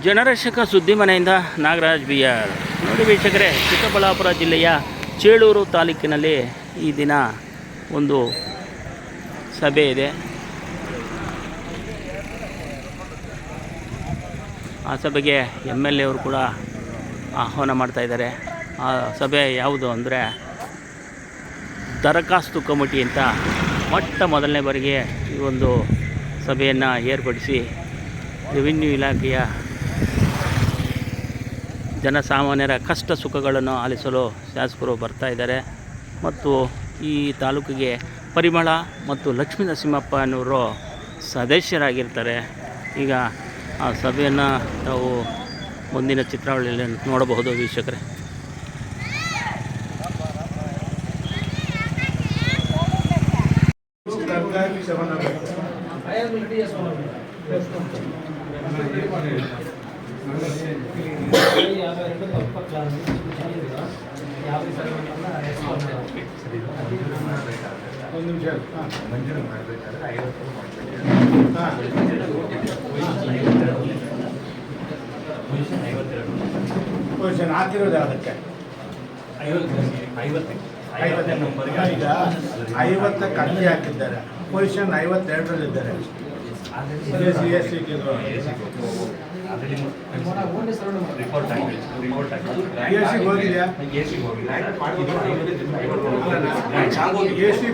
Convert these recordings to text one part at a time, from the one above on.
ಜನರಕ್ಷಕ ಸುದ್ದಿ ಮನೆಯಿಂದ ನಾಗರಾಜ್ BR. ನೋಡಿ ವೀಕ್ಷಕರೇ, ಚಿಕ್ಕಬಳ್ಳಾಪುರ ಜಿಲ್ಲೆಯ ಚೇಳೂರು ತಾಲೂಕಿನಲ್ಲಿ ಈ ದಿನ ಒಂದು ಸಭೆ ಇದೆ. ಆ ಸಭೆಗೆ MLA ಅವರು ಕೂಡ ಆಹ್ವಾನ ಮಾಡ್ತಾ ಇದ್ದಾರೆ. ಆ ಸಭೆ ಯಾವುದು ಅಂದರೆ ದರಖಾಸ್ತು ಕಮಿಟಿ ಅಂತ ಮೊದಲನೇ ಬಾರಿಗೆ ಈ ಒಂದು ಸಭೆಯನ್ನು ಏರ್ಪಡಿಸಿ ರೆವಿನ್ಯೂ ಇಲಾಖೆಯ ಜನಸಾಮಾನ್ಯರ ಕಷ್ಟ ಸುಖಗಳನ್ನು ಆಲಿಸಲು ಶಾಸಕರು ಬರ್ತಾ ಇದ್ದಾರೆ. ಮತ್ತು ಈ ತಾಲೂಕಿಗೆ ಪರಿಮಳ ಮತ್ತು ಲಕ್ಷ್ಮೀ ನರಸಿಂಹಪ್ಪ ಅನ್ನೋರು ಸದಸ್ಯರಾಗಿರ್ತಾರೆ. ಈಗ ಆ ಸಭೆಯನ್ನು ನಾವು ಮುಂದಿನ ಚಿತ್ರಾವಳಿಯಲ್ಲಿ ನೋಡಬಹುದು ವೀಕ್ಷಕರೇ. ಹಾಕಿರೋದು ಅದಕ್ಕೆ 50ಕ್ಕೆ ಅರ್ಜಿ ಹಾಕಿದ್ದಾರೆ. ಪೊಸಿಷನ್ 52ರಲ್ಲಿದ್ದಾರೆ.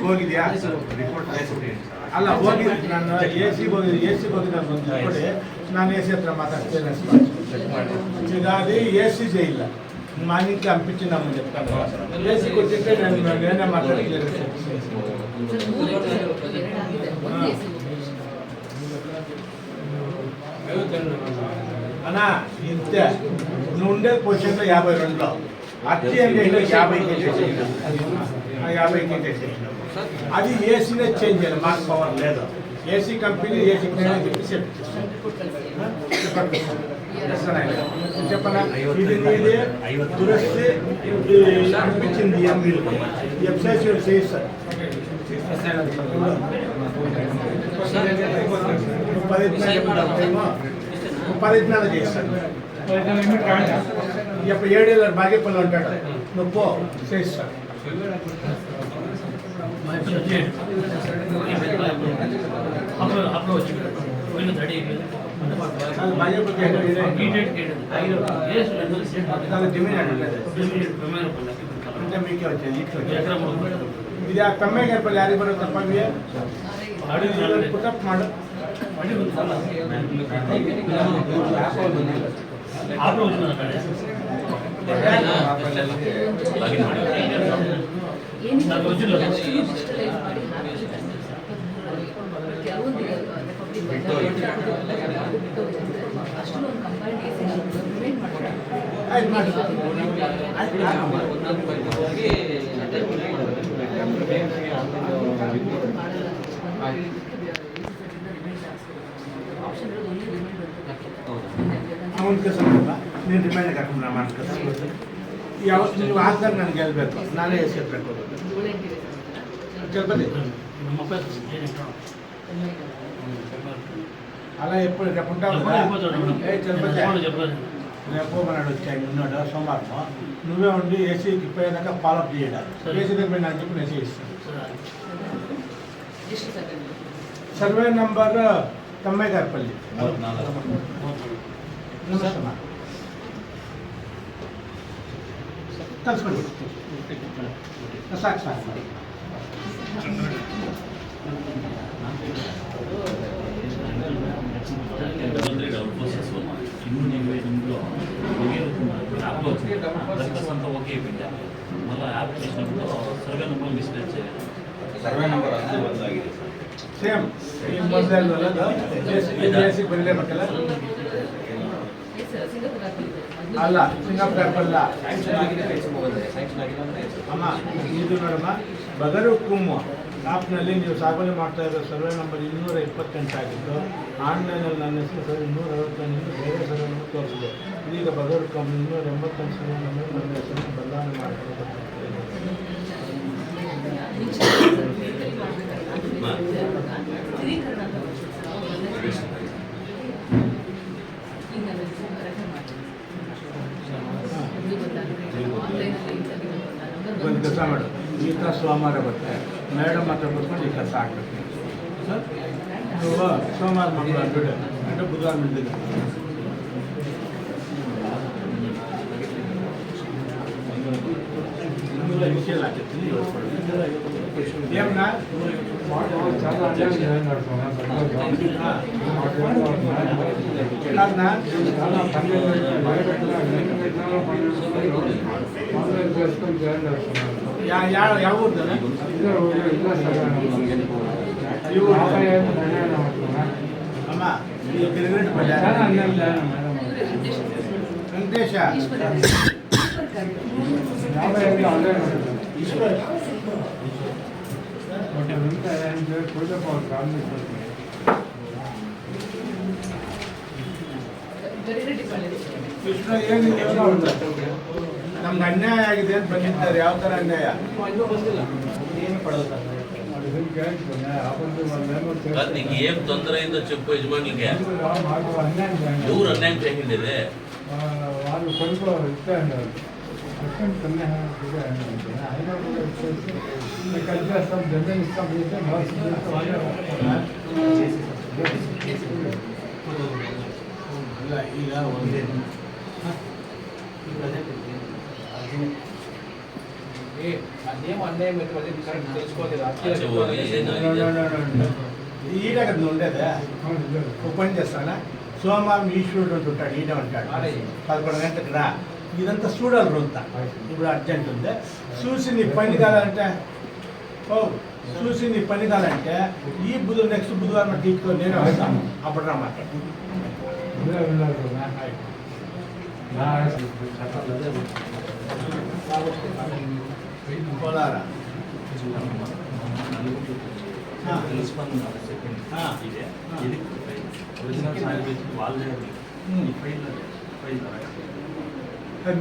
ಹೋಗಿದ್ಯಾ? ಅಲ್ಲ, ಹೋಗಿ ನಾನು ಎಸಿಗೆ ಹೋಗಿದ್ದೆ ಕೊಡಿ. ನಾನು AC ಹತ್ರ ಮಾತಾಡ್ತೇನೆ. ಹೀಗಾಗಿ AC ಇಲ್ಲ ಮಾನಿಕ್ಕೆ ಹಂಪಿಚ್ಚಿ ನಮ್ಮ AC ಕೊಟ್ಟಿದ್ದೆ. ನಾನು ಏನೇ ಮಾತಾಡ್ತೀನಿ అన్న. ఇంతే నువ్వు ఉండే పొజిషన్లో 52లో అతి అంటే 50 కేజీ 50 కేజీ అది ఏసీనే చేంజ్ చేయాలి. మాకు పవర్ లేదు. ఏసీ కంపెనీ ఏసీ చెప్పి చెప్పనా? ఇది నీది దురస్తి అనిపించింది. ఎఫ్సైస్ చేయిస్తారు. 10 చేస్తాను. ఇప్పుడు 7 ఏళ్ళ బాగేపల్లి ఉంటాడు. నువ్వు పో చేయిస్తాను. మీకే వచ్చేది ఇది ఆ తమ్మేపల్లి యాರಿಗೆ ಬರುತ್ತೆ ತಪ್ಪಾಗಿ ಪುಟಪ್ ಮಾಡು. ಅಮೌಂಟ್ ಕಸಲ್ಲ. ನೀನು ರಿಮೈಂಡ್ ಹಾಕೊಂಡು ಮಾಡ್ಕೊಂಡು ಯಾವತ್ತು ನೀವು ಹಾಕಿದಾಗ ನನಗೆ ಗೆಲ್ಲಬೇಕು. ನಾನೇ ಎಸಿ ಹತ್ರ చెప్పండి. అలా ఎప్పుడు చెప్పుంటావు రేపు మనడు వచ్చాయి. ఉన్నాడు సోమవారం. నువ్వే ఉండి ఏసీకి పోయినాక ఫాలోఅప్ చేయడాలి. ఏసీ దగ్గర నాకు చెప్పి ఏసీ ఇస్తాను. Survey number తమ్మేగారిపల్లి. కలుసుకోండి. సాಕು ಸಾಕು ಸರ್ವೆ ನಂಬರ್ ಅದು ಒಂದಾಗಿದೆ. ಸೇಮ್ ಈ ಮೊದಲು ಬರಲೇಬೇಕಲ್ಲ. ಅಲ್ಲ, ಸಿಂಗಾಪುರ ಅಮ್ಮ ಇದು ನೋಡಮ್ಮ. ಬಗರು ಕುಮ್ಮು ಆ್ಯಪ್ನಲ್ಲಿ ನೀವು ಸಾಗುವಳಿ ಮಾಡ್ತಾ ಇರೋ ಸರ್ವೆ ನಂಬರ್ 228 ಆಗಿತ್ತು. ಆನ್ಲೈನಲ್ಲಿ ನನ್ನ ಹೆಸರು 261 ಬೇರೆ ಸರ್ವೆ ನಂಬರ್ ತೋರಿಸಿದೆ. ಇದೀಗ ಬಗರು ಕುಮ್ಮು 288 ಸರ್ವೆ ನಂಬರ್ ನನ್ನ ಹೆಸರನ್ನು ಬದಲಾವಣೆ ಮಾಡಿಕೊಂಡು ಒಂದು ಕೆಲಸ ಮಾಡು, ಈ ಥರ ಸೋಮವಾರ ಬರುತ್ತೆ ಮೇಡಮ್ ಹತ್ರ ಬರ್ಕೊಂಡು ಈ ಕೆಲಸ ಹಾಕ್ಬೇಕು ಸರ್. ನೀವು ಸೋಮವಾರ ಮಂಗಳವಾರ ಬಿಡು ಅಂದರೆ ಬುಧವಾರ ಬಿಡ್ದಿಲ್ಲ. ವಿಷಯ ಹಾಕಿರ್ತೀನಿ ಏಮನ್ನ ಯಾವ ಊರ್ದಾನೆ ಅಮ್ಮ ಈ ಗಿರಿಗೇಟ್ ವೆಂಕಟೇಶ ಕೃಷ್ಣ ಏನು ನಮ್ಗೆ ಅನ್ಯಾಯ ಆಗಿದೆ ಅಂತ ಬಂದಿದ್ದಾರೆ. ಯಾವ ಥರ ಅನ್ಯಾಯ? నీకు ఏం తొందర అయిందో చెప్పు యజమానులకి. ఎవరు అన్యాయం చేసిండేది? వాళ్ళు కొడుకు ఇస్తాను కలిపేస్తాం జమీన్ ఇస్తాం ಈಗ ಒಂದೇ ఈడగది ఉండేదా ఒక పని చేస్తానా, సోమవారం ఈశ్వరుడు అంటుంటాడు, ఈడ ఉంటాడు 11 గంటలకు రా, ఇదంతా చూడాలి రొంత. ఇప్పుడు అర్జెంట్ ఉంది, చూసి నీ పని కావాలంటే చూసి నీ పని కావాలంటే ఈ నెక్స్ట్ బుధవారం తీసుకొని నేను వస్తాను, అప్పుడు రమ్మాట. ಕೋಲಾರ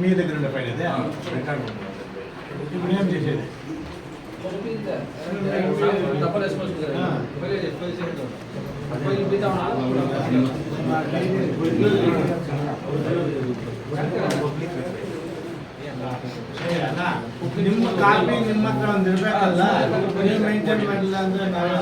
మీ దగ్గర ఉండే ఫైల్ అదే ఇప్పుడు ఏం చేసేది? ನಿಮ್ಮ ಕಾಪಿ ನಿಮ್ಮ ಹತ್ರ ಒಂದು ಇರಬೇಕಲ್ಲ, ನೀವು ಮೇಂಟೈನ್ ಮಾಡಿಲ್ಲ ಅಂದ್ರೆ ನಾವೇ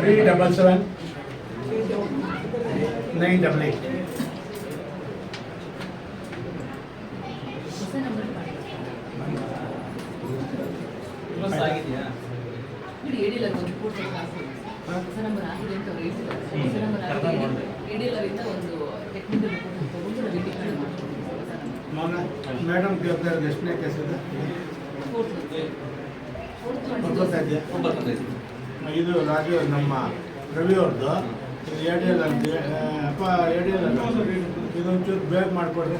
Three 777 988. ಮೇಡಮ್ ಕೇಳ್ತಾರೆ ಎಷ್ಟನೇ ಕೇಸ್ ಇದೆ? ಇದು ರಾಜು ನಮ್ಮ ರವಿ ಅವ್ರದ್ದು ಎಡಿಎಲ್ ಅಂತ ಅಪ್ಪ ಎಡಿಎಲ್ ಅಲ್ಲ, ಇದೊಂಚೂರು ಬೇಗ ಮಾಡಿಕೊಡ್ರಿ.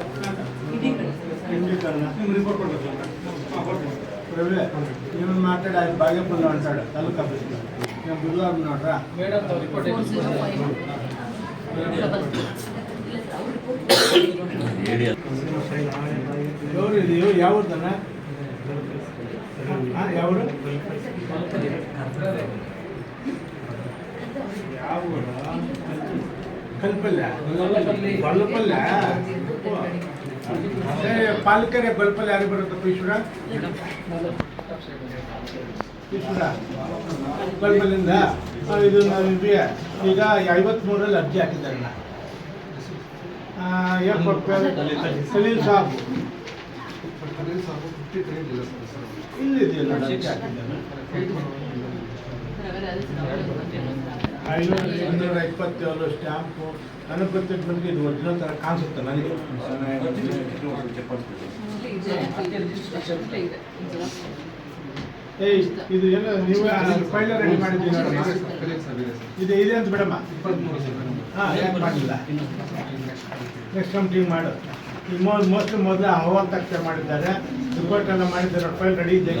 ಇಂಡಿಕಲ್ಲ ರವಿ ನೀವು ಮಾತಾಡಿ ಅದು ಬಾಗೇಪುರ ಅಂತಾడు ತಾಲೂಕು ಆಫೀಸ್ నేను బుధవారం ನೋಡ್ರಾ ఎవరు ఇది ಯಾವ ಊರ್ದನ ಯಾವ ಕಲ್ಪಲ್ಯ ಗೊಲ್ಲಪಲ್ಯ ಪಾಲಕರೇ ಗೊಲ್ಲಪಲ್ಯ ಯಾರಿಗೆ ಬರುತ್ತೆ? ಈಶ್ವರ ಈಶ್ವರ ಗೊಲ್ಲಪಲ್ಯದಿಂದ ಇದು ನಾವು ಈಗ 53ರಲ್ಲಿ ಅರ್ಜಿ ಹಾಕಿದ್ದಾರೆ. ಖಲೀಲ್ ಸಾಬ್ ಇಲ್ಲಿದೆಯಲ್ಲ ಅರ್ಜಿ ಹಾಕಿದ್ದಾರೆ. 527 ಸ್ಟ್ಯಾಂಪು ನನಗೆ ಗೊತ್ತಿದ್ದ ನನಗೆ ಇದು ಒರಿಜಿನಲ್ ಥರ ಕಾಣಿಸುತ್ತೆ ನನಗೆ. ಏಯ್ ಇದು ಎಲ್ಲ ನೀವು ಫೈಲ್ ರೆಡಿ ಮಾಡಿದ್ದೀವಿ ಇದು ಇದೆ ಅಂತ ಬಿಡಮ್ಮ. ಹಾಂ ಯಾಕೆ ಮಾಡಲಿಲ್ಲ? ನೆಕ್ಸ್ಟ್ ಟೈಮ್ ಟೀಮ್ ಮಾಡು. ಮೋಸ್ಟ್ಲಿ ಮೊದಲು ಅಹವಾಲು ತಕ್ಷಣ ಮಾಡಿದ್ದಾರೆ, ರಿಪೋರ್ಟ್ ಎಲ್ಲ ಮಾಡಿದ್ದಾರೆ, ಫೈಲ್ ರೆಡಿ ಇದೆ.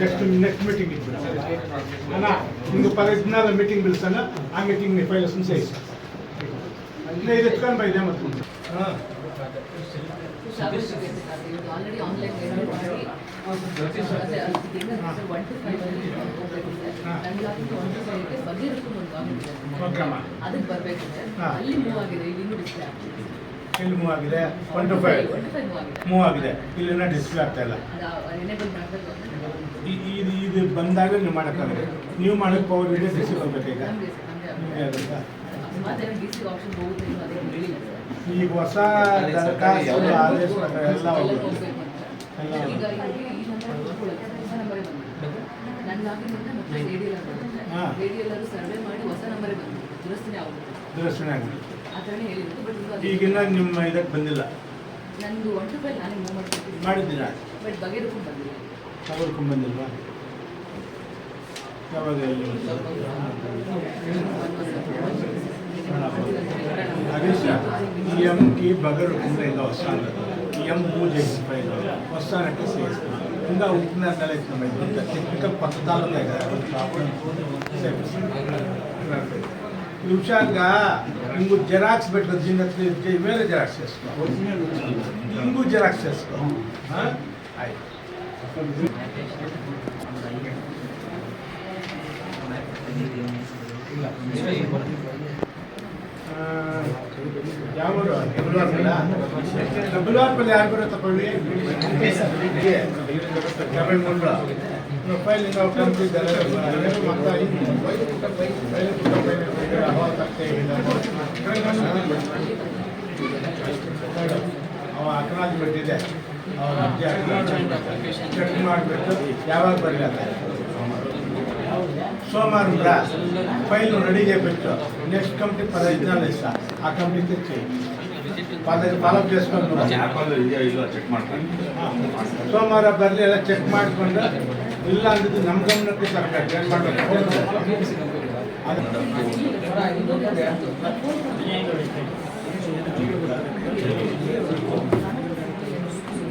ನೆಕ್ಸ್ಟ್ ಮೀಟಿಂಗ್ ಇತ್ತು ಅಣ್ಣ, ನಿಮ್ಗೆ ದಿನಾಲ ಮೀಟಿಂಗ್ ಬಿಲ್ಸನ, ಆ ಮೀಟಿಂಗ್ ಫೈಲ್ ಸೇರಿಸಿ ಇದು ಎತ್ಕೊಂಡು ಇದೆ ಮತ್ತು ಹಾಂ ಆಲ್ರೆಡಿ ಆನ್ಲೈನ್ ಅದಕ್ಕೆ ಬರಬೇಕು, ಅಲ್ಲಿ ಮೂವ್ ಆಗಿದೆ, ಇಲ್ಲಿ ಇನ್ನೂ ಡಿಸ್ಪ್ಲೇ ಆಗ್ತಿದೆ. ಇಲ್ಲಿ ಮೂವ್ ಆಗಿದೆ, 1 to 5 ಮೂವ್ ಆಗಿದೆ, ಇಲ್ಲಿನ ಡಿಸ್ಪ್ಲೇ ಆಗ್ತಾ ಇಲ್ಲ. ಎನೇಬಲ್ ಮಾಡಬೇಕು. ಇದು ಬಂದಾಗ ನೀವು ಮಾಡೋಕ್ಕಾಗುತ್ತೆ. ನೀವು ಮಾಡೋಕ್ಕೆ ಪವರ್ ವಿಡಿಯೋ ಡಿಸಿ ಬರಬೇಕೀಗ ನಿಮಗೆ ಆಗುತ್ತಾ? ಡಿಸಿ ಆಪ್ಷನ್ ಹೋಗುತ್ತೆ, ಅದೇ ಹೇಳಿಲ್ಲ ಸರ್. ಈಗ ಹೊಸ ದರಖಾಸ್ತು ಆದೇಶ ಎಲ್ಲ ಹೋಗ್ಬೇಕು ಅಂತ ಈಗ ಈ ಹೊಸ ನಂಬರೇ ಬಂದಿದೆ. ನನಗಾಗಿನಿಂದ ಮತ್ತೆ ರೇಡಿಯಲ್ಲರೂ ಸರ್ವೆ ಮಾಡಿ ಹೊಸ ನಂಬರೇ ಬಂದಿದೆ, ದುರಸ್ತಿನೇ ಆಗುತ್ತೆ, ದುರಸ್ತಿನೇ ಆಗಿದೆ ಆ ಥರನೇ ಹೇಳಿದ್ರು. ಬಟ್ ಈಗಿನ ನಿಮ್ಮ ಇದಕ್ಕೆ ಬಂದಿಲ್ಲ. ನಂದು 1 to 5 ನಾನೇ ಮೂವ್ ಮಾಡ್ತೀನಿ ಮಾಡಿದ್ದೀರಾ? ಬಟ್ ಬಗೆಹರಿಕೊಂಡು ಬಂದಿಲ್ಲ. ತಗೊಳ್ಕೊಂಡು ಬಂದಿಲ್ವಾ? ಯಾವಾಗ ಹರೀಶ ఈ బగరు ఇంకా వస్తాను పూజ పైన వస్తానంటే చేస్తాను ఇంకా ఉంటున్నారు నెల అవుతుంది. టెక్నికల్ పద్ధతాలు ఉన్నాయి కదా నిమిషాలుగా ఇంకో జెరాక్స్ పెట్టు, దీన్ని వేరే జెరాక్స్ చేసుకో, ఇంకో జెరాక్స్ చేసుకో. ಯಾವರು ಡಬ್ಬುಲ್ವಾರ್ಪಲ್ಲಿ ಯಾರು ಬರೋ ತಗೊಳ್ಳಿ ಫೈಲ್ ಕಂಪಿದ್ದಾರೆ ಅವ ಅಕ್ರಾಜ್ ಬಿಟ್ಟಿದೆ, ಅವ್ರ ಅರ್ಜಿ ಚೆಕ್ ಮಾಡಿಬಿಟ್ಟು ಯಾವಾಗ ಬರಲಿಲ್ಲ. సోమవారం ఫైల్ రెడీ చేయించు. నెక్స్ట్ కంపెనీ 15 దినాలు ఇస్తా, ఆ కంపెనీకి ఇచ్చి 15 ಫಾಲೋಅಪ್ చేసుకొని ಸೋಮವಾರ ಬರಲಿ, ಎಲ್ಲ ಚೆಕ್ ಮಾಡಿಕೊಂಡು ಇಲ್ಲ ಅಂದಿದ್ದು ನಮ್ಮ ಗಮನಕ್ಕೆ ತರಬೇಕು. ಏನು ಮಾಡಬೇಕು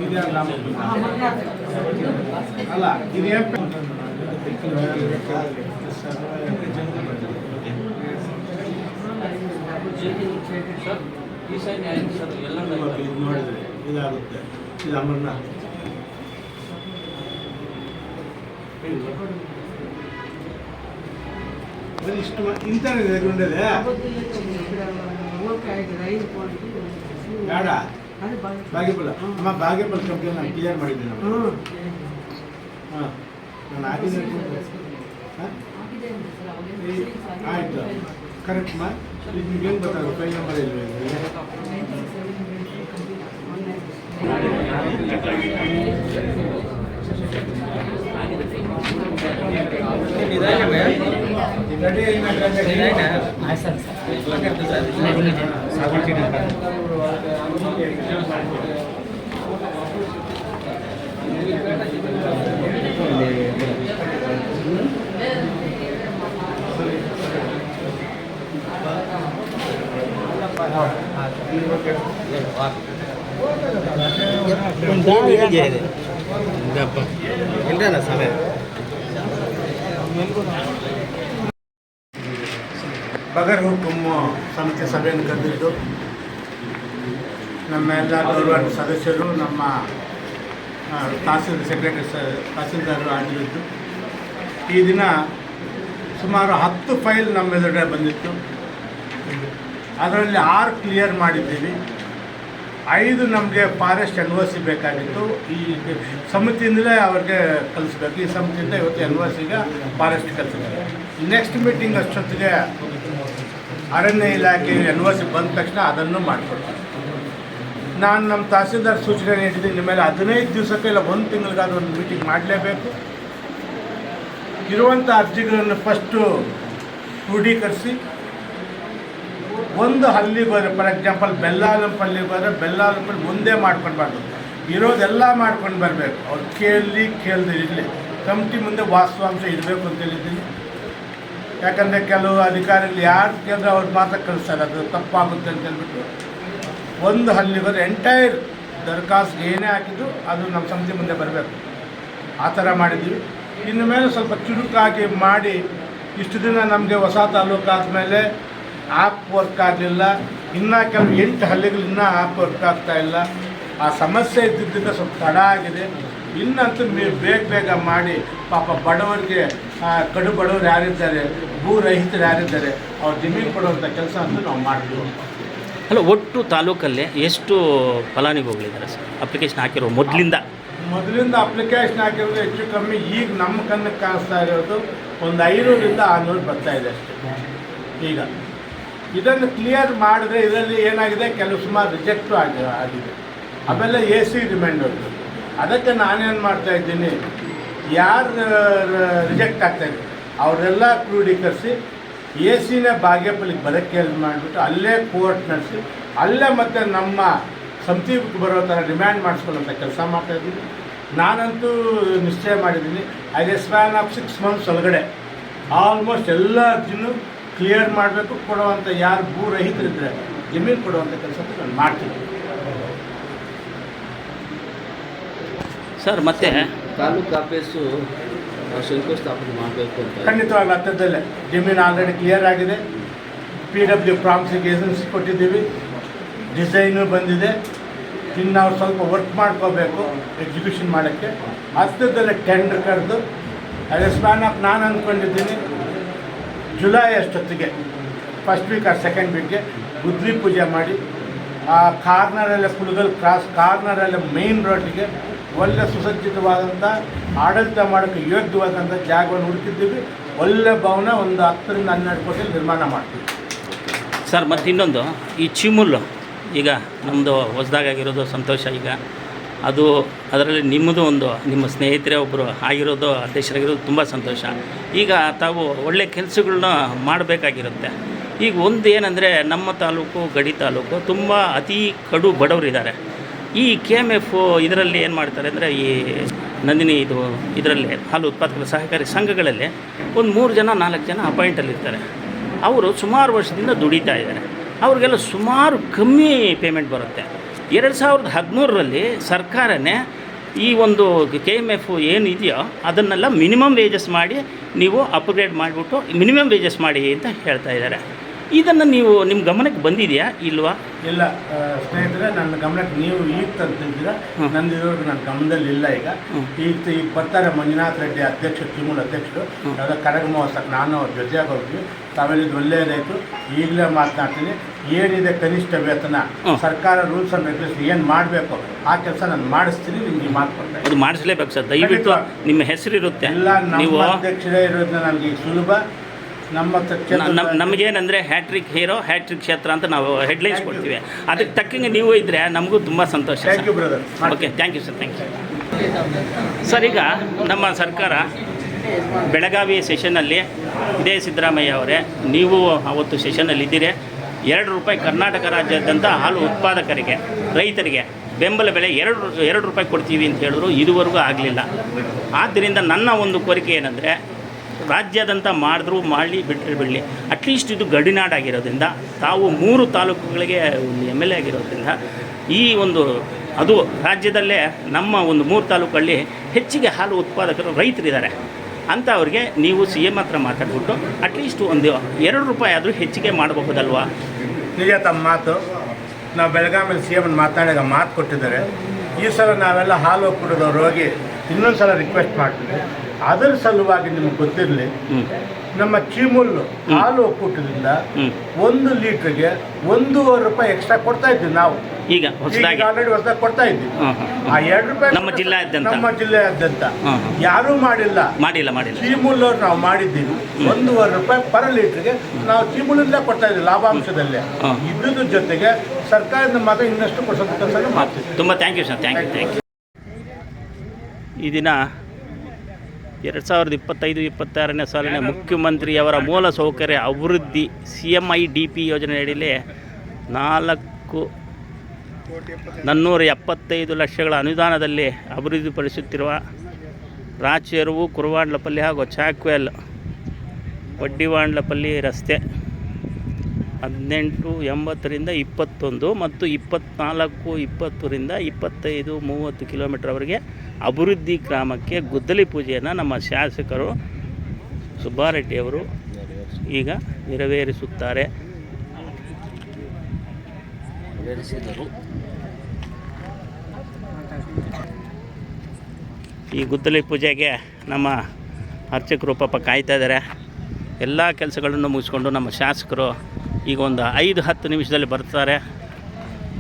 ಇದೇ ಅಲ್ಲ ಇದೇನು ನೋಡಿದ್ರೆ ಇದಾಗುತ್ತೆ. ಇದು ಅಮರ್ನಾಥ್ ಇಷ್ಟು ಇಂಥನೇ ಎದುರುಂಡದೆ ಬೇಡ. ಬಾಗೇಪಲ್ಲ ಅಮ್ಮ, ಬಾಗೇಪಲ್ ಕಂಪ್ನಿ ನಾನು ಕ್ಲಿಯರ್ ಮಾಡಿದ್ದೀನಿ. ಹಾಂ ನಾನು ಆಗಿದ್ದೀನಿ. ಆಯಿತು, ಕರೆಕ್ಟ್ ಮಾ. ಈಗ ನಿಮ್ಗೇನು ಗೊತ್ತಾಗುತ್ತೆ? ಫೈಲ್ ನಂಬರ್ ಇಲ್ವೇ? ಬಗರ್ ಹುಕುಂ ಸಮಿತಿ ಸಭೆಯನ್ನು ಕರೆದಿದ್ದು ನಮ್ಮ ಎಲ್ಲ ಗೌರವಾನ್ವಿತ ಸದಸ್ಯರು, ನಮ್ಮ ತಹಸೀಲ್ದಾರರು ಹಾಜರಿದ್ದು ಈ ದಿನ ಸುಮಾರು 10 ಫೈಲ್ ನಮ್ಮ ಎದುರುಗಡೆ ಬಂದಿತ್ತು. ಅದರಲ್ಲಿ 6 ಕ್ಲಿಯರ್ ಮಾಡಿದ್ದೀವಿ. 5 ನಮಗೆ ಫಾರೆಸ್ಟ್ NOC ಬೇಕಾಗಿತ್ತು. ಈ ಸಮಿತಿಯಿಂದಲೇ ಅವ್ರಿಗೆ ಕಲಿಸ್ಬೇಕು. ಈ ಸಮಿತಿಯಿಂದ ಇವತ್ತು NOCಗೆ ಫಾರೆಸ್ಟ್ ಕಲಿಸಿದ್ದಾರೆ. ನೆಕ್ಸ್ಟ್ ಮೀಟಿಂಗ್ ಅಷ್ಟೊತ್ತಿಗೆ ಅರಣ್ಯ ಇಲಾಖೆ NOC ಬಂದ ತಕ್ಷಣ ಅದನ್ನು ಮಾಡಿಕೊಡ್ತಾರೆ. ನಾನು ನಮ್ಮ ತಹಸೀಲ್ದಾರ್ ಸೂಚನೆ ನೀಡಿದ್ದೀನಿ, ನಿಮ್ಮೇಲೆ 15 ದಿವಸಕ್ಕೆ ಇಲ್ಲ 1 ತಿಂಗಳಿಗಾದ ಒಂದು ಮೀಟಿಂಗ್ ಮಾಡಲೇಬೇಕು. ಇರುವಂಥ ಅರ್ಜಿಗಳನ್ನು ಫಸ್ಟು ಕ್ರೋಢೀಕರಿಸಿ ಒಂದು ಹಲ್ಲಿಗೆ ಹೋದರೆ, ಫಾರ್ ಎಕ್ಸಾಂಪಲ್ ಬೆಲ್ಲಾಲಂಪಲ್ಲಿಗೆ ಹೋದರೆ ಬೆಲ್ಲಾಲಂಪಲ್ಲಿ ಒಂದೇ ಮಾಡ್ಕೊಳ್ಬಾರ್ದು, ಇರೋದೆಲ್ಲ ಮಾಡ್ಕೊಂಡು ಬರಬೇಕು. ಅವ್ರು ಕೇಳದೆ ಇರಲಿ, ಕಮಿಟಿ ಮುಂದೆ ವಾಸ್ತವಾಂಶ ಇರಬೇಕು ಅಂತ ಹೇಳಿದ್ದೀನಿ. ಯಾಕಂದರೆ ಕೆಲವು ಅಧಿಕಾರಿಗಳು ಯಾರು ಕೇಳಿದ್ರೆ ಅವ್ರು ಮಾತ್ರ ಕಳಿಸ್ತಾರೆ, ಅದು ತಪ್ಪಾಗುತ್ತೆ ಅಂತ ಹೇಳ್ಬಿಟ್ಟು ಒಂದು ಹಲ್ಲಿವರೆ ಎಂಟೈರ್ ದರ್ಖಾಸ್ತ್ ಏನೇ ಹಾಕಿದ್ದು ಅದು ನಮ್ಮ ಸಮಿತಿ ಮುಂದೆ ಬರಬೇಕು. ಆ ಥರ ಮಾಡಿದ್ದೀವಿ. ಇನ್ನು ಮೇಲೆ ಸ್ವಲ್ಪ ಚುರುಕಾಗಿ ಮಾಡಿ, ಇಷ್ಟು ದಿನ ನಮಗೆ ಹೊಸ ತಾಲೂಕು ಆದಮೇಲೆ ಆ್ಯಪ್ ವರ್ಕ್ ಆಗಲಿಲ್ಲ, ಇನ್ನೂ ಕೆಲವು 8 ಹಳ್ಳಿಗಳು ಇನ್ನೂ ಆ್ಯಪ್ ವರ್ಕ್ ಆಗ್ತಾಯಿಲ್ಲ. ಆ ಸಮಸ್ಯೆ ಇದ್ದಿದ್ದರಿಂದ ಸ್ವಲ್ಪ ತಡ ಆಗಿದೆ. ಇನ್ನಂತೂ ಬೇಗ ಮಾಡಿ ಪಾಪ ಬಡವರಿಗೆ, ಕಡು ಬಡವರು ಯಾರಿದ್ದಾರೆ, ಭೂರಹಿತರು ಯಾರಿದ್ದಾರೆ, ಅವ್ರು ಜಮೀನು ಕೊಡುವಂಥ ಕೆಲಸ ಅಂತೂ ನಾವು ಮಾಡ್ತೀವಿ. ಅಲ್ಲ, ಒಟ್ಟು ತಾಲೂಕಲ್ಲಿ ಎಷ್ಟು ಫಲಾನುಭವಿಗಳಿದ್ದಾರೆ ಸರ್ ಅಪ್ಲಿಕೇಶನ್ ಹಾಕಿರೋ ಮೊದಲಿಂದ ಅಪ್ಲಿಕೇಶನ್ ಹಾಕಿರೋದು ಹೆಚ್ಚು ಕಮ್ಮಿ ಈಗ ನಮ್ಮ ಕಣ್ಣಿಗೆ ಕಾಣಿಸ್ತಾ ಇರೋದು ಒಂದು 500ರಿಂದ 600 ಬರ್ತಾ ಇದೆ ಅಷ್ಟೇ. ಈಗ ಇದನ್ನು ಕ್ಲಿಯರ್ ಮಾಡಿದ್ರೆ ಇದರಲ್ಲಿ ಏನಾಗಿದೆ, ಕೆಲವು ಸುಮಾರು ರಿಜೆಕ್ಟು ಆಗಿದೆ. ಆಮೇಲೆ AC ರಿಮೈಂಡ್ ಹೋಗ್ತದೆ. ಅದಕ್ಕೆ ನಾನೇನು ಮಾಡ್ತಾಯಿದ್ದೀನಿ, ಯಾರು ರಿಜೆಕ್ಟ್ ಆಗ್ತಾಯಿದೆ ಅವರೆಲ್ಲ ಕ್ರೋಢೀಕರಿಸಿ AC ಬಾಗೇಪಲ್ಲಿಗೆ ಬರೋಕ್ಕೆ ಮಾಡಿಬಿಟ್ಟು ಅಲ್ಲೇ ಕೋರ್ಟ್ ನಡೆಸಿ ಅಲ್ಲೇ ಮತ್ತು ನಮ್ಮ ಸಮಿತಿಗೆ ಬರೋ ಥರ ರಿಮ್ಯಾಂಡ್ ಮಾಡಿಸ್ಕೊಳ್ಳೋಂಥ ಕೆಲಸ ಮಾಡ್ತಾಯಿದ್ದೀನಿ. ನಾನಂತೂ ನಿಶ್ಚಯ ಮಾಡಿದ್ದೀನಿ, as A span of 6 months ಒಳಗಡೆ ಆಲ್ಮೋಸ್ಟ್ ಎಲ್ಲ ಅರ್ಜಿನೂ ಕ್ಲಿಯರ್ ಮಾಡಬೇಕು. ಕೊಡುವಂಥ ಯಾರು ಭೂರಹಿತರಿದ್ದರೆ ಜಮೀನು ಕೊಡುವಂಥ ಕೆಲಸ ನಾನು ಮಾಡ್ತೀನಿ ಸರ್. ಮತ್ತು ತಾಲೂಕು ಆಫೀಸು ಶಂಕುಸ್ಥಾಪನೆ ಮಾಡಬೇಕು ಅಂತ ಖಂಡಿತವಾಗ್ಲೂ ಹತ್ತಿರದಲ್ಲೇ ಜಮೀನು ಆಲ್ರೆಡಿ ಕ್ಲಿಯರ್ ಆಗಿದೆ. PW ಪ್ರಾಮ್ಸಿಗೆ ಏಜೆನ್ಸಿ ಕೊಟ್ಟಿದ್ದೀವಿ, ಡಿಸೈನು ಬಂದಿದೆ. ಇನ್ನು ನಾವು ಸ್ವಲ್ಪ ವರ್ಕ್ ಮಾಡ್ಕೋಬೇಕು ಎಕ್ಸಿಕ್ಯೂಷನ್ ಮಾಡೋಕ್ಕೆ. ಹತ್ತಿರದಲ್ಲೇ ಟೆಂಡರ್ ಕರೆದು ಅದೇ ಸ್ಪ್ಯಾನ್ ಆಫ್ ನಾನು ಅಂದ್ಕೊಂಡಿದ್ದೀನಿ ಜುಲೈ ಅಷ್ಟೊತ್ತಿಗೆ ಫಸ್ಟ್ ವೀಕ್ ಆರ್ ಸೆಕೆಂಡ್ ವೀಕ್ಗೆ ಗುದ್ಲಿ ಪೂಜೆ ಮಾಡಿ ಆ ಕಾರ್ನರಲ್ಲೇ ಕುಲಗಲ್ ಕ್ರಾಸ್ ಕಾರ್ನರಲ್ಲೇ ಮೇಯ್ನ್ ರೋಡಿಗೆ ಒಳ್ಳೆ ಸುಸಜ್ಜಿತವಾದಂಥ ಆಡಳಿತ ಮಾಡೋಕ್ಕೆ ಯೋಗ್ಯವಾದಂಥ ಜಾಗವನ್ನು ಹುಡುಕಿದ್ದೀವಿ. ಒಳ್ಳೆ ಭವನ ಒಂದು 10ರಿಂದ 12 ಕೋಟಿ ನಿರ್ಮಾಣ ಮಾಡ್ತೀವಿ ಸರ್. ಮತ್ತು ಇನ್ನೊಂದು, ಈ ಚಿಮುಲ್ಲು ಈಗ ನಮ್ಮದು ಹೊಸದಾಗಿರೋದು ಸಂತೋಷ. ಈಗ ಅದು ಅದರಲ್ಲಿ ನಿಮ್ಮದು ಒಂದು ನಿಮ್ಮ ಸ್ನೇಹಿತರೇ ಒಬ್ಬರು ಆಗಿರೋದು ಅಧ್ಯಕ್ಷರಾಗಿರೋದು ತುಂಬ ಸಂತೋಷ. ಈಗ ತಾವು ಒಳ್ಳೆ ಕೆಲಸಗಳನ್ನ ಮಾಡಬೇಕಾಗಿರುತ್ತೆ. ಈಗ ಒಂದು ಏನಂದರೆ, ನಮ್ಮ ತಾಲೂಕು ಗಡಿ ತಾಲೂಕು ತುಂಬ ಅತಿ ಕಡು ಬಡವರಿದ್ದಾರೆ. ಈ KMF ಇದರಲ್ಲಿ ಏನು ಮಾಡ್ತಾರೆ ಅಂದರೆ, ಈ ನಂದಿನಿ ಇದರಲ್ಲಿ ಹಾಲು ಉತ್ಪಾದಕರ ಸಹಕಾರಿ ಸಂಘಗಳಲ್ಲಿ ಒಂದು 3 ಜನ 4 ಜನ ಅಪಾಯಿಂಟಲ್ಲಿರ್ತಾರೆ. ಅವರು ಸುಮಾರು ವರ್ಷದಿಂದ ದುಡಿತಾ ಇದ್ದಾರೆ. ಅವ್ರಿಗೆಲ್ಲ ಸುಮಾರು ಕಮ್ಮಿ ಪೇಮೆಂಟ್ ಬರುತ್ತೆ. 2013ರಲ್ಲಿ ಸರ್ಕಾರನೇ ಈ ಒಂದು KMF ಏನಿದೆಯೋ ಅದನ್ನೆಲ್ಲ ಮಿನಿಮಮ್ ವೇಜಸ್ ಮಾಡಿ ನೀವು ಅಪ್ಗ್ರೇಡ್ ಮಾಡಿಬಿಟ್ಟು ಮಿನಿಮಮ್ ವೇಜಸ್ ಮಾಡಿ ಅಂತ ಹೇಳ್ತಾ ಇದ್ದಾರೆ. ಇದನ್ನು ನೀವು ನಿಮ್ಮ ಗಮನಕ್ಕೆ ಬಂದಿದೆಯಾ ಇಲ್ವಾ? ಇಲ್ಲ ಸ್ನೇಹಿತರೆ, ನನ್ನ ಗಮನಕ್ಕೆ ನೀವು ಈಗ ತಂದಿದ್ದೀರಾ. ನಂದಿರೋದು ನನ್ನ ಗಮನದಲ್ಲಿ ಇಲ್ಲ. ಈಗ ಬರ್ತಾರೆ ಮಂಜುನಾಥ್ ರೆಡ್ಡಿ ಅಧ್ಯಕ್ಷರು, ತಿಮೂಲ್ ಅಧ್ಯಕ್ಷರು, ಯಾವುದೋ ಕರಗ ಮಹೋತ್ಸವಕ್ಕೆ ನಾನು ಅವ್ರ ಜೊತೆಯಾಗಿ ಹೋಗ್ತೀವಿ. ತಾವೆಲ್ಲಿದ್ದು ಒಳ್ಳೆಯದಾಯಿತು. ಈಗಲೇ ಮಾತನಾಡ್ತೀನಿ. ಏನಿದೆ ಕನಿಷ್ಠ ವೇತನ, ಸರ್ಕಾರ ರೂಲ್ಸ್ ಆ್ಯಂಡ್ ರೆಗ್ಯುಲೇಷನ್ ಏನು ಮಾಡಬೇಕು ಆ ಕೆಲಸ ನಾನು ಮಾಡಿಸ್ತೀನಿ. ನಿಮಗೆ ಮಾತು ಕೊಡ್ತಾರೆ, ಅದು ಮಾಡಿಸ್ಲೇಬೇಕು ಸರ್. ದಯವಿಟ್ಟು ನಿಮ್ಮ ಹೆಸರಿರುತ್ತೆ. ಇಲ್ಲ, ನೀವು ಅಧ್ಯಕ್ಷರೇ ಇರೋದನ್ನ ನನಗೆ ಸುಲಭ. ನಮಗೇನಂದರೆ ಹ್ಯಾಟ್ರಿಕ್ ಹೀರೋ, ಹ್ಯಾಟ್ರಿಕ್ ಕ್ಷೇತ್ರ ಅಂತ ನಾವು ಹೆಡ್ಲೈನ್ಸ್ ಕೊಡ್ತೀವಿ. ಅದಕ್ಕೆ ತಕ್ಕಂಗೆ ನೀವು ಇದ್ದರೆ ನಮಗೂ ತುಂಬ ಸಂತೋಷ. Thank you brother. Okay, thank you sir. Thank you sir. ಈಗ ನಮ್ಮ ಸರ್ಕಾರ ಬೆಳಗಾವಿ ಸೆಷನ್ನಲ್ಲಿ ಇದೇ ಸಿದ್ದರಾಮಯ್ಯ ಅವರೇ, ನೀವು ಅವತ್ತು ಸೆಷನ್ನಲ್ಲಿದ್ದೀರಿ. 2 ರೂಪಾಯಿ ಕರ್ನಾಟಕ ರಾಜ್ಯಾದ್ಯಂತ ಹಾಲು ಉತ್ಪಾದಕರಿಗೆ, ರೈತರಿಗೆ ಬೆಂಬಲ ಬೆಲೆ 2 ರೂಪಾಯಿ ಕೊಡ್ತೀವಿ ಅಂತ ಹೇಳಿದ್ರು. ಇದುವರೆಗೂ ಆಗಲಿಲ್ಲ. ಆದ್ದರಿಂದ ನನ್ನ ಒಂದು ಕೋರಿಕೆ ಏನಂದರೆ, ರಾಜ್ಯಾದ್ಯಂತ ಮಾಡಿದ್ರು ಮಾಡಲಿ, ಬಿಟ್ಟರೆ ಬಿಡಲಿ, ಅಟ್ಲೀಸ್ಟ್ ಇದು ಗಡಿನಾಡಾಗಿರೋದ್ರಿಂದ ತಾವು 3 ತಾಲೂಕುಗಳಿಗೆ ಒಂದು MLA ಆಗಿರೋದ್ರಿಂದ ಈ ಒಂದು ಅದು ರಾಜ್ಯದಲ್ಲೇ ನಮ್ಮ ಒಂದು 3 ತಾಲೂಕಲ್ಲಿ ಹೆಚ್ಚಿಗೆ ಹಾಲು ಉತ್ಪಾದಕರು ರೈತರಿದ್ದಾರೆ ಅಂತ ಅವ್ರಿಗೆ ನೀವು CM ಹತ್ರ ಮಾತಾಡ್ಬಿಟ್ಟು ಅಟ್ಲೀಸ್ಟ್ ಒಂದು 2 ರೂಪಾಯಿ ಆದರೂ ಹೆಚ್ಚಿಗೆ ಮಾಡಬಹುದಲ್ವಾ? ನಿಜ ತಮ್ಮ ಮಾತು. ನಾವು ಬೆಳಗಾವಿಯಲ್ಲಿ CM ಮಾತಾಡಿದಾಗ ಮಾತು ಕೊಟ್ಟಿದ್ದಾರೆ. ಈ ಸಲ ನಾವೆಲ್ಲ ಹಾಲು ಒಪ್ಪಿಡೋದವ್ರು ಹೋಗಿ ಇನ್ನೊಂದು ಸಲ ರಿಕ್ವೆಸ್ಟ್ ಮಾಡ್ತೀವಿ. ಅದರ ಸಲುವಾಗಿ ನಿಮ್ಗೆ ಗೊತ್ತಿರಲಿ, ನಮ್ಮ ಚೀಮುಲ್ಲು ಹಾಲು ಒಕ್ಕೂಟದಿಂದ 1 ಲೀಟ್ರಿಗೆ 1.5 ರೂಪಾಯಿ ಎಕ್ಸ್ಟ್ರಾ ಕೊಡ್ತಾ ಇದ್ವಿ ನಾವು. ಈಗ ಆಲ್ರೆಡಿ ಹೊಸದಾಗಿ ಕೊಡ್ತಾ ಇದ್ವಿ. ಆ 2 ರೂಪಾಯಿ ನಮ್ಮ ಜಿಲ್ಲೆಯಾದ್ಯಂತ ಯಾರೂ ಮಾಡಿಲ್ಲ. ಚೀಮುಲ್ಲವ್ರು ನಾವು ಮಾಡಿದ್ದೀವಿ. 1.5 ರೂಪಾಯಿ ಪರ್ ಲೀಟ್ರಿಗೆ ನಾವು ಚೀಮುಲ್ಲಿಂದ ಕೊಡ್ತಾ ಇದ್ವಿ ಲಾಭಾಂಶದಲ್ಲೇ. ಇದ್ರ ಜೊತೆಗೆ ಸರ್ಕಾರದ ಮಗ ಇನ್ನಷ್ಟು ಕೊಡಿಸೋ ಕೆಲಸ ಮಾಡ್ತೀವಿ. ತುಂಬ thank you sir. Thank you. ಈ ದಿನ 2025-26ನೇ ಸಾಲಿನ ಮುಖ್ಯಮಂತ್ರಿಯವರ ಮೂಲ ಸೌಕರ್ಯ ಅಭಿವೃದ್ಧಿ CMIDP ಯೋಜನೆ ಅಡಿಯಲ್ಲಿ 475 ಲಕ್ಷಗಳ ಅನುದಾನದಲ್ಲಿ ಅಭಿವೃದ್ಧಿಪಡಿಸುತ್ತಿರುವ ರಾಚೆರುವು, ಕುರುವಾಂಡ್ಲಪಲ್ಲಿ ಹಾಗೂ ಚಾಕ್ವೆಲ್ ವಡ್ಡಿವಾಂಡ್ಲಪಲ್ಲಿ ರಸ್ತೆ 1880ರಿಂದ 21 ಮತ್ತು 24, 20ರಿಂದ 25, 30 ಕಿಲೋಮೀಟರ್ವರೆಗೆ ಅಭಿವೃದ್ಧಿ ಗ್ರಾಮಕ್ಕೆ ಗುದ್ದಲಿ ಪೂಜೆಯನ್ನು ನಮ್ಮ ಶಾಸಕರು ಸುಬ್ಬಾರೆಡ್ಡಿಯವರು ಈಗ ನೆರವೇರಿಸುತ್ತಾರೆ. ಈ ಗುದ್ದಲಿ ಪೂಜೆಗೆ ನಮ್ಮ ಅರ್ಚಕರು ಪಾಪ ಕಾಯ್ತಾ ಇದ್ದಾರೆ. ಎಲ್ಲ ಕೆಲಸಗಳನ್ನು ಮುಗಿಸ್ಕೊಂಡು ನಮ್ಮ ಶಾಸಕರು ಈಗ ಒಂದು 5-10 ನಿಮಿಷದಲ್ಲಿ ಬರ್ತಾರೆ.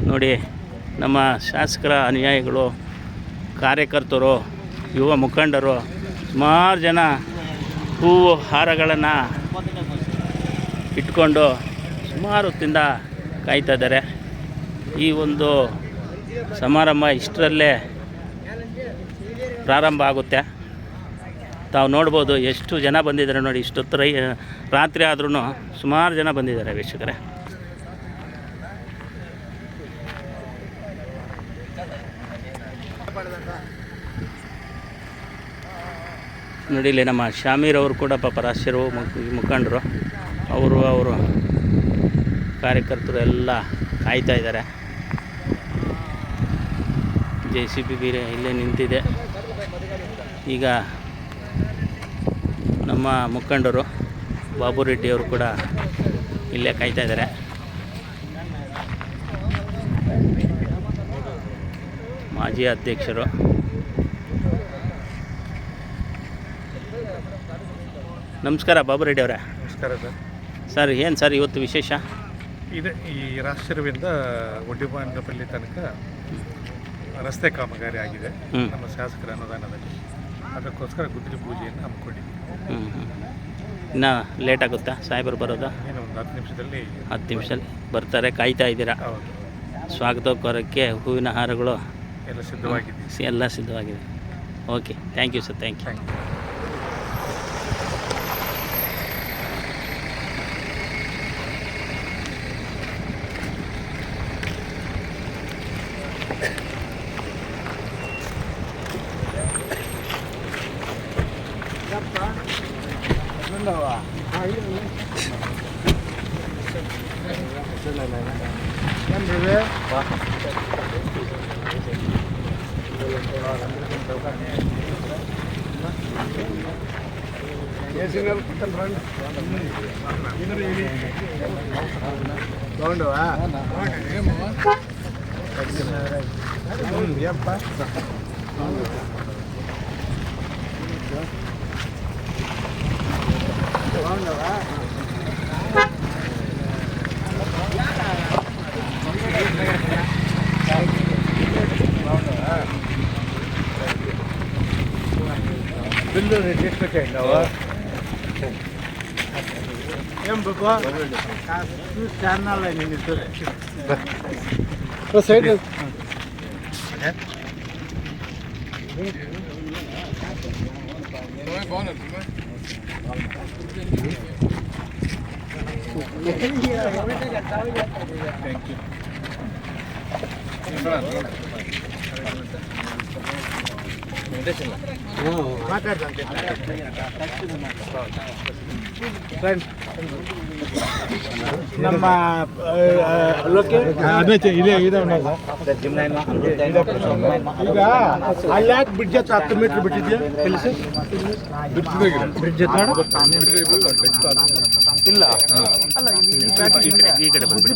ನೋಡಿ, ನಮ್ಮ ಶಾಸಕರ ಅನುಯಾಯಿಗಳು, ಕಾರ್ಯಕರ್ತರು, ಯುವ ಮುಖಂಡರು ಸುಮಾರು ಜನ ಹೂವು ಹಾರಗಳನ್ನು ಇಟ್ಕೊಂಡು ಸುಮಾರು ಹೊತ್ತಿಂದ ಕಾಯ್ತಾ ಇದ್ದಾರೆ. ಈ ಒಂದು ಸಮಾರಂಭ ಇಷ್ಟರಲ್ಲೇ ಪ್ರಾರಂಭ ಆಗುತ್ತೆ. ತಾವು ನೋಡ್ಬೋದು ಎಷ್ಟು ಜನ ಬಂದಿದ್ದಾರೆ ನೋಡಿ. ಇಷ್ಟೊತ್ತು ರಾತ್ರಿ ಆದ್ರೂ ಸುಮಾರು ಜನ ಬಂದಿದ್ದಾರೆ ವೀಕ್ಷಕರೇ. ನೋಡಿ, ಇಲ್ಲಿ ನಮ್ಮ ಶಾಮೀರ್ ಅವರು ಕೂಡ ಪಾಪ ರಾಷ್ಟ್ರೀಯ ಮುಖಂಡರು, ಅವರು ಕಾರ್ಯಕರ್ತರು ಎಲ್ಲ ಕಾಯ್ತಾ ಇದ್ದಾರೆ. JCB ಬೇರೆ ಇಲ್ಲೇ ನಿಂತಿದೆ. ಈಗ ನಮ್ಮ ಮುಖಂಡರು ಬಾಬು ರೆಡ್ಡಿಯವರು ಕೂಡ ಇಲ್ಲೇ ಕಾಯ್ತಾ ಇದ್ದಾರೆ. ಮಾಜಿ ಅಧ್ಯಕ್ಷರು. ನಮಸ್ಕಾರ ಬಾಬು ರೆಡ್ಡಿ ಅವರೇ. ನಮಸ್ಕಾರ ಸರ್. ಸರ್, ಏನು ಸರ್ ಇವತ್ತು ವಿಶೇಷ? ಇದೆ, ಈ ರಾಷ್ಟ್ರವಿಂದ ಒಡ್ಡಿಬಾನಪಲ್ಲಿ ತನಕ ರಸ್ತೆ ಕಾಮಗಾರಿ ಆಗಿದೆ ನಮ್ಮ ಶಾಸಕರ ಅನುದಾನದಲ್ಲಿ. ಅದಕ್ಕೋಸ್ಕರ ಗುದ್ದಲಿ ಪೂಜೆಯನ್ನು ಹಮ್ಮಿಕೊಂಡಿದ್ದೀವಿ. ಇನ್ನು ಲೇಟ್ ಆಗುತ್ತಾ ಸಾಹೇಬರು ಬರೋದು? ಏನು ಒಂದು 10 ನಿಮಿಷದಲ್ಲಿ 10 ನಿಮಿಷದಲ್ಲಿ ಬರ್ತಾರೆ, ಕಾಯ್ತಾ ಇದ್ದೀರಾ? ಹೌದು, ಸ್ವಾಗತೋಕರಕ್ಕೆ ಹೂವಿನ ಹಾರಗಳು ಎಲ್ಲ ಸಿದ್ಧವಾಗಿದೆ. ಎಲ್ಲ ಸಿದ್ಧವಾಗಿದೆ. Okay, thank you sir, thank you. Bill ಎಷ್ಟು ఏం బాబా ఛానల్ నేను సైడ్ ನಮ್ಮ ಇದೆ ಈಗ ಅಲ್ಲಿ ಯಾಕೆ ಬ್ರಿಡ್ಜ್ ಹತ್ರ 10 ಮೀಟರ್ ಬಿಟ್ಟಿದ್ಯಾ? ಬ್ರಿಡ್ಜ್ ಹತ್ರ ಇಲ್ಲ, ಅಲ್ಲ ಈ ಕಡೆ ಬಂದ್ಬಿಡಿ,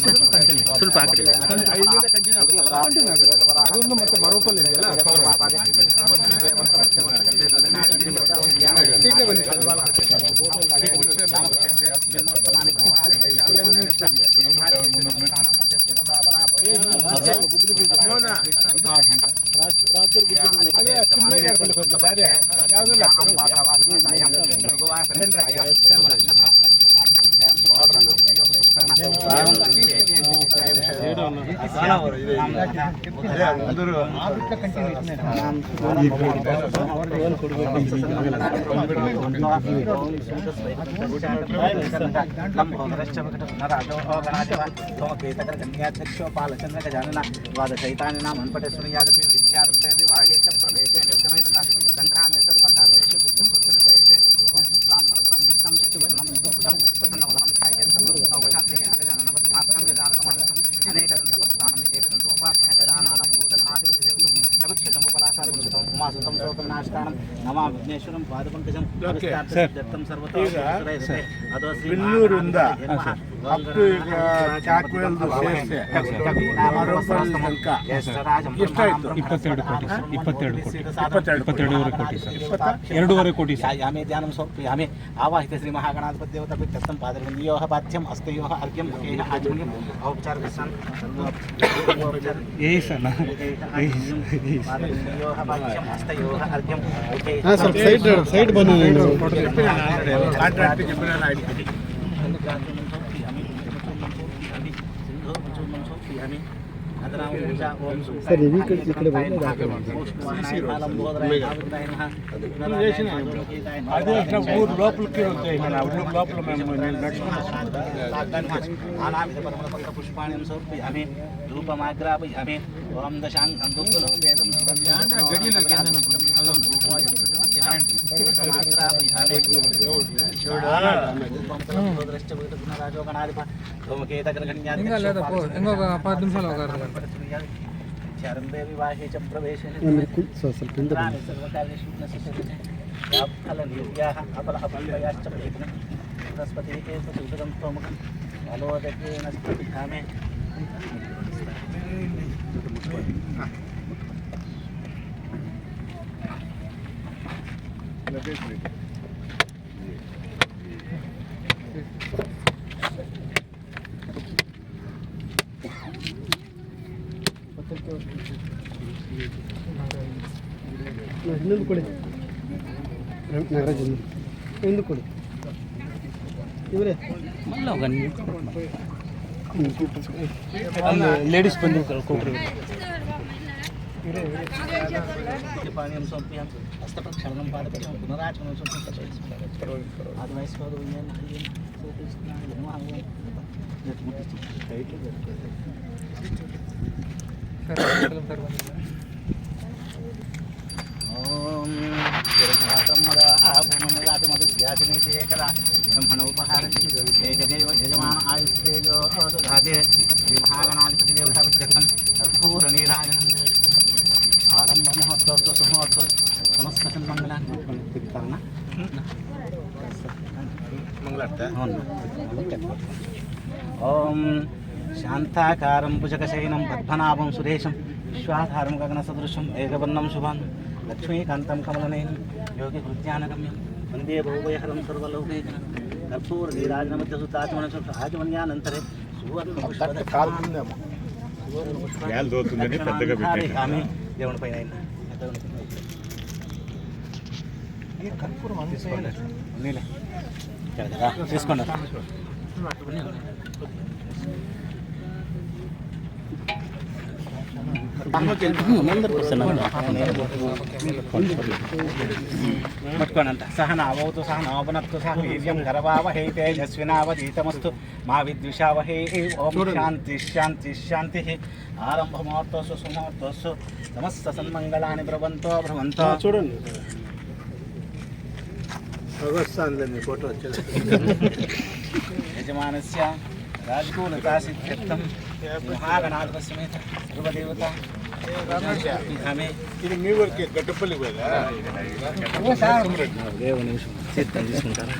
ಸ್ವಲ್ಪ ಆ ಕಡೆ ಅದೊಂದು ಮತ್ತೆ ಮರೋಪಲ್ ಇದೆಯಲ್ಲ. ಕ್ಷೋ ಪಾಲಚಂದ್ರ ಗಜಾನನ ದ್ವಾದಶೈತಾನಿನ ಮನ್ಪಟೆ ಸುನಿಯಾದಪಿ ವಿದ್ಯಾರಂಭೆ ವಿವಾಹೇ ಚ ಪ್ರವೇಶೆ ನಿರ್ಗಮೇ ತಥಾ ಸಂಗ್ರಾಮೇ ಸರ್ವಕಾರ್ಯೇಷು ವಿದ್ಯುತ್ವಸ್ತು ನಿಜಯತೆ ಓಂ ಶುಕ್ಲಾಂ ಭರತರಂ ವಿಷ್ಣುಂ ಶಶಿವರ್ಣಂ ಚತುರ್ಭುಜಂ ಪ್ರಸನ್ನವದನಂ ಛಾಯೇತ್ ಸರ್ವವಿಘ್ನೋಪಶಾಂತಯೇ ಗಜಾನನ సుతం శోకవినాశకారణం నమా విఘ్నేశ్వరం పాదపంకజం దత్తం సర్వతో ಬಿನ್ನೂರಿಂದ ಅಪ್ ಟು ಈಗ ಚಾಕ್ವೇಲ್ದು ಸೇರಿಸಿ ತನಕ ಎಷ್ಟಾಯಿತು? 22 ಕೋಟಿ ಸರ್. 22 ಕೋಟಿ. 22 ಕೋಟಿ ಸರ್. 2.5 ಕೋಟಿ ಸರ್. यामे ध्यानं समर्पयामि आवाहित श्री महागणाधिपति देवता पितृस्थं पादरविन्दयोः पाथ्यम् हस्तयोः अर्घ्यं मुखेन आचमनीयम् औपचारिकस्नान यही सर ना पादरविन्दयोः पाथ्यं हस्तयोः अर्घ्यं मुखेन సైడ్ బను ಕಾಂಟ್ರಾಕ್ಟ್ ಜಿಮ್ಮಿನ ಸರ್ ಈ ಕಡೆ అదే ఊరు లోపలికి ఉంటాయి ఊరు లోపల మేము పుష్పాణి సమర్పయామి ధూపమాగ్రాపయామి ఓం దశాంగం దుఃఖవేదం ఇంకొక 10 నిమిషాలు చరంబే వివాహే చ ప్రవేశే ఫలనిర్యాః అఫలఅఫలయాశ్చ ప్రయత్నం బృహస్పతిః సుసుదం స్తోమకం అలోదకేన స్థితామే ಇನ್ನೊಂದು ಕೊಡಿ ನಾಗರಾಜ್ ಒಂದು ಕೊಡಿ ಇವರೇ ಲೇಡೀಸ್ ಬಂದು ಕೊಟ್ಟರು पानीयं समर्पयाम हस्तप्रक्षालनं पादपद्मं पुनराचमनं समर्पयामि आदिवैष्णवं ओम पूर्णमदापूर्णमदातिमधुव्याधिनीति एकदा ब्रह्मणोपहारं एकदैव यजमान आयुष्येजो दधाते श्रीमहागणाधिपति देवता विद्यर्थं कर्पूरनीराजनं आरंभ महोत्सव सुमहोत्सव समस्त सन्मंगलान् तिक्तर्न ओम शांताकारं भुजगशयनं पद्मनाभं सुरेशं विश्वाधारं गगनसदृशं एकवर्णं शुभं लक्ष्मीकान्तं कमलनयनं योगिकृत्यानगम्यं वन्दे भोगयहरं सर्वलोकैकनं कर्पूरनीराजनमध्यसुताचमनसुराजमन्यानन्तरे सुवर्णपुष्पदक्षिणामि దేవుని పైన కర్పూరం నీలే తీసుకోండి పట్టుకోనంట సహనావతు సహనావనత్తు సహ వీర్యం గర్వావహై తేజస్వినావధీతమస్తు మా విద్విషావహై ఓం శాంతి శాంతి శాంతి ఆరంభమోర్తస్సు సుమోర్తస్సు సమస్త సన్మంగళాని భ్రవంతో భ్రవంతో చూడండి భగవత్స్థానంలో మీ ఫోటో వచ్చేది యజమానస్య రాజకూలతా సిద్ధ్యర్థం మహాగణాధిపతి సమేత సర్వదేవత ఇది మీ వరకే గడ్డపల్లి పోయేదా? నిమిషం తీసుకుంటారా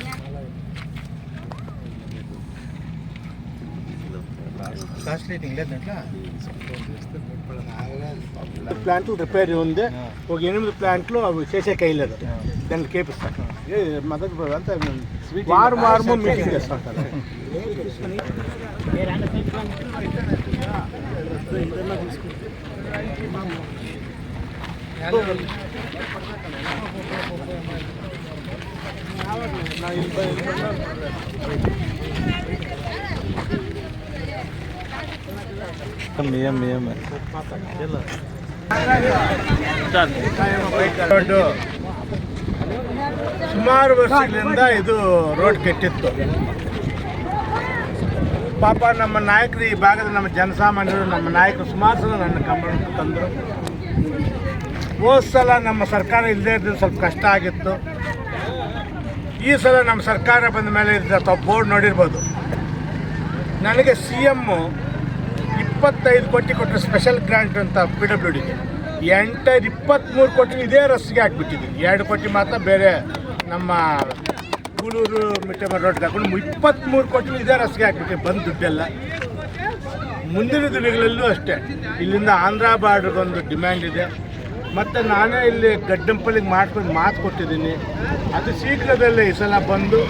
ప్లాంట్లు రిపేర్ ఉంది, ఒక 8 ప్లాంట్లు అవి చేసే కైలేదు, దాన్ని కేపిస్తాను. మొదటి అంతా వారము మీటింగ్ చేస్తుంటారు. ಸುಮಾರು ವರ್ಷಗಳಿಂದ ಇದು ರೋಡ್ ಕೆಟ್ಟಿತ್ತು. ಪಾಪ ನಮ್ಮ ನಾಯಕರು, ಈ ಭಾಗದ ನಮ್ಮ ಜನಸಾಮಾನ್ಯರು, ನಮ್ಮ ನಾಯಕರು ಸುಮಾರು ಸಲ ನನ್ನ ಗಮನಕ್ಕೆ ತಂದರು. ಹೋದ ಸಲ ನಮ್ಮ ಸರ್ಕಾರ ಇಲ್ಲದೇ ಇದ್ದು ಸ್ವಲ್ಪ ಕಷ್ಟ ಆಗಿತ್ತು. ಈ ಸಲ ನಮ್ಮ ಸರ್ಕಾರ ಬಂದ ಮೇಲೆ ತಾವು ಬೋರ್ಡ್ ನೋಡಿರ್ಬೋದು. ನನಗೆ CM 25 ಕೋಟಿ ಕೊಟ್ಟರೆ ಸ್ಪೆಷಲ್ ಗ್ರಾಂಟ್ ಅಂತ PWDಗೆ 23 ಕೋಟಿ ಇದೇ ರಸ್ತೆಗೆ ಹಾಕ್ಬಿಟ್ಟಿದ್ದೀನಿ. 2 ಕೋಟಿ ಮಾತ್ರ ಬೇರೆ ನಮ್ಮ ಕೂಳೂರು ಮಿಟ್ಟಮ ರೋಡ್ಗೆ ಹಾಕೊಂಡು 23 ಕೋಟಿ ಇದೇ ರಸ್ತೆಗೆ ಹಾಕ್ಬಿಟ್ಟು ಬಂದು ದುಡ್ಡೆಲ್ಲ. ಮುಂದಿನ ದಿನಗಳಲ್ಲೂ ಅಷ್ಟೇ ಇಲ್ಲಿಂದ ಆಂಧ್ರ ಬಾರ್ಡ್ರಿಗೊಂದು ಡಿಮ್ಯಾಂಡ್ ಇದೆ. ಮತ್ತು ನಾನೇ ಇಲ್ಲಿ ಗಡ್ಡಂಪಲ್ಲಿಗೆ ಮಾಡ್ಕೊಂಡು ಮಾತು ಕೊಟ್ಟಿದ್ದೀನಿ. ಅದು ಶೀಘ್ರದಲ್ಲೇ ಈ ಸಲ ಬಂದು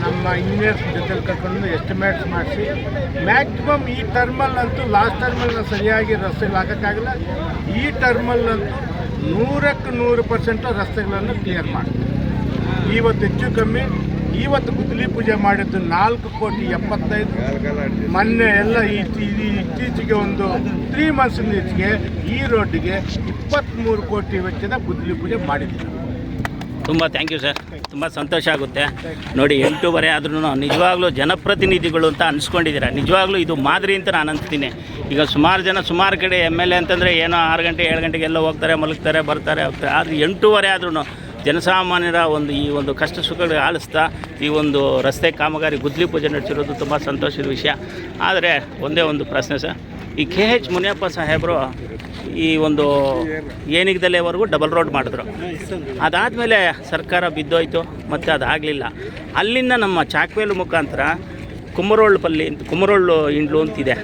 ನಮ್ಮ ಇಂಜಿನಿಯರ್ಸ್ ಜೊತೆ ಕರ್ಕೊಂಡು ಎಸ್ಟಿಮೇಟ್ಸ್ ಮಾಡಿಸಿ ಮ್ಯಾಕ್ಸಿಮಮ್ ಈ ಟರ್ಮಲ್ಲಂತೂ ಲಾಸ್ಟ್ ಟರ್ಮಲ್ಲಿ ಸರಿಯಾಗಿ ರಸ್ತೆಗಳು ಹಾಕೋಕ್ಕಾಗಲ್ಲ. ಈ ಟರ್ಮಲ್ಲಂತೂ 100% ರಸ್ತೆಗಳನ್ನು ಕ್ಲಿಯರ್ ಮಾಡ್ತೀವಿ. ಇವತ್ತು ಹೆಚ್ಚು ಕಮ್ಮಿ ಇವತ್ತು ಗುದ್ದಲಿ ಪೂಜೆ ಮಾಡಿದ್ದು 4,75,00,000. ಮೊನ್ನೆ ಎಲ್ಲ ಇತ್ತೀಚೆಗೆ ಒಂದು 3 ಮಂತ್ಸಿಂದ ಈಚೆಗೆ ಈ ರೋಡ್ಗೆ 23 ಕೋಟಿ ವೆಚ್ಚದ ಗುದ್ದಲಿ ಪೂಜೆ ಮಾಡಿದ್ದೀವಿ. ತುಂಬ ಥ್ಯಾಂಕ್ ಯು ಸರ್. ತುಂಬ ಸಂತೋಷ ಆಗುತ್ತೆ ನೋಡಿ. 8:30 ಆದ್ರೂ ನಿಜವಾಗ್ಲೂ ಜನಪ್ರತಿನಿಧಿಗಳು ಅಂತ ಅನಿಸ್ಕೊಂಡಿದ್ದೀರ. ನಿಜವಾಗ್ಲೂ ಇದು ಮಾದರಿ ಅಂತ ನಾನು ಅನ್ಸ್ತೀನಿ. ಈಗ ಸುಮಾರು ಕಡೆ MLA ಅಂತಂದರೆ ಏನೋ 6 ಗಂಟೆ 7 ಗಂಟೆಗೆಲ್ಲ ಹೋಗ್ತಾರೆ, ಮಲಗ್ತಾರೆ, ಬರ್ತಾರೆ, ಹೋಗ್ತಾರೆ. ಆದರೆ 8:30 ಆದ್ರೂ ಜನಸಾಮಾನ್ಯರ ಈ ಒಂದು ಕಷ್ಟ ಸುಖಗಳಿಗೆ ಆಲಿಸ್ತಾ ಈ ಒಂದು ರಸ್ತೆ ಕಾಮಗಾರಿ ಗುದ್ದಲಿ ಪೂಜೆ ನಡೆಸಿರೋದು ತುಂಬ ಸಂತೋಷದ ವಿಷಯ. ಆದರೆ ಒಂದೇ ಒಂದು ಪ್ರಶ್ನೆ ಸರ್, ಈ KH ಮುನಿಯಪ್ಪ ಸಾಹೇಬರು ಈ ಒಂದು ಏನಿಗದಲ್ಲೇವರೆಗೂ ಡಬಲ್ ರೋಡ್ ಮಾಡಿದ್ರು. ಅದಾದಮೇಲೆ ಸರ್ಕಾರ ಬಿದ್ದೋಯ್ತು, ಮತ್ತು ಅದಾಗಲಿಲ್ಲ. ಅಲ್ಲಿಂದ ನಮ್ಮ ಚಾಕ್ವೇಲು ಮುಖಾಂತರ ಕುಮರೋಳ್ಳು ಇಂಡ್ಲು ಅಂತಿದೆ,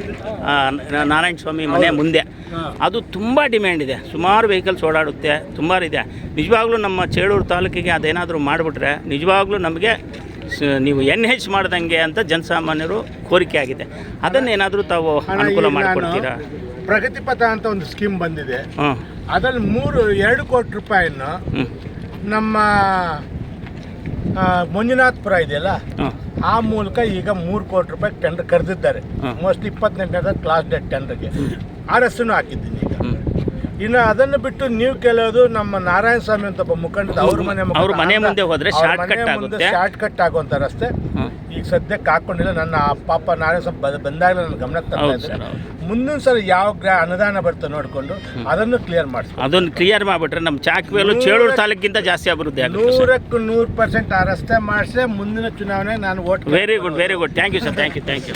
ನಾರಾಯಣ ಸ್ವಾಮಿ ಮನೆ ಮುಂದೆ. ಅದು ತುಂಬ ಡಿಮ್ಯಾಂಡ್ ಇದೆ. ಸುಮಾರು ವೆಹಿಕಲ್ಸ್ ಓಡಾಡುತ್ತೆ, ತುಂಬ ಇದೆ. ನಿಜವಾಗ್ಲೂ ನಮ್ಮ ಚೇಳೂರು ತಾಲೂಕಿಗೆ ಅದೇನಾದರೂ ಮಾಡಿಬಿಟ್ರೆ ನಿಜವಾಗ್ಲೂ ನಮಗೆ ನೀವು NH ಮಾಡ್ದಂಗೆ ಅಂತ ಜನಸಾಮಾನ್ಯರು ಕೋರಿಕೆ ಆಗಿದೆ. ಅದನ್ನೇನಾದರೂ ತಾವು ಅನುಕೂಲ ಮಾಡಿಕೊಡ್ತೀರಾ? ಪ್ರಗತಿ ಪಥ ಅಂತ ಒಂದು ಸ್ಕೀಮ್ ಬಂದಿದೆ. ಅದರಲ್ಲಿ 2 ಕೋಟಿ ರೂಪಾಯಿಯನ್ನು ನಮ್ಮ ಮಂಜುನಾಥ್ಪುರ ಇದೆಯಲ್ಲ ಆ ಮೂಲಕ ಈಗ 3 ಕೋಟಿ ರೂಪಾಯಿ ಟೆಂಡರ್ ಕರೆದಿದ್ದಾರೆ. ಮೋಸ್ಟ್ಲಿ 28ನೇ ಕ್ಲಾಸ್ ಡೇಟ್ ಟೆಂಡರ್ಗೆ RSನೂ ಹಾಕಿದ್ದೀನಿ ಈಗ. ಇನ್ನು ಅದನ್ನು ಬಿಟ್ಟು ನೀವು ಕೇಳೋದು ನಮ್ಮ ನಾರಾಯಣ ಸ್ವಾಮಿ ಅಂತ ಒಬ್ಬ ಮುಖಂಡ ಅವ್ರ ಮನೆ ಮುಂದೆ ಹೋದ್ರೆ ಶಾರ್ಟ್ ಕಟ್ ಆಗುವಂಥ ರಸ್ತೆ ಈಗ ಸದ್ಯಕ್ಕೆ ಹಾಕೊಂಡಿಲ್ಲ. ನನ್ನ ಪಾಪ ನಾರಾಯಣ ಸ್ವಾಮಿ ಬಂದಾಗಲೇ ನನ್ನ ಗಮನಕ್ಕೆ ತರ್ತಾ ಇದ್ದಾರೆ. ಮುಂದಿನ ಸಲ ಯಾವ ಅನುದಾನ ಬರ್ತದೆ ನೋಡಿಕೊಂಡು ಅದನ್ನು ಕ್ಲಿಯರ್ ಮಾಡಿಸಿ. ಅದನ್ನು ಕ್ಲಿಯರ್ ಮಾಡಿಬಿಟ್ರೆ ನಮ್ಮ ಚಾಕ್ವೇಲು ಚೇಳೂರು ತಾಲೂಕಿಂತ ಜಾಸ್ತಿ ಅಭಿವೃದ್ಧಿ ಆಗುತ್ತೆ. 100% ಆ ರಸ್ತೆ ಮಾಡಿಸಿ ಮುಂದಿನ ಚುನಾವಣೆ ನಾನು vote. Very good thank you sir. Thank you.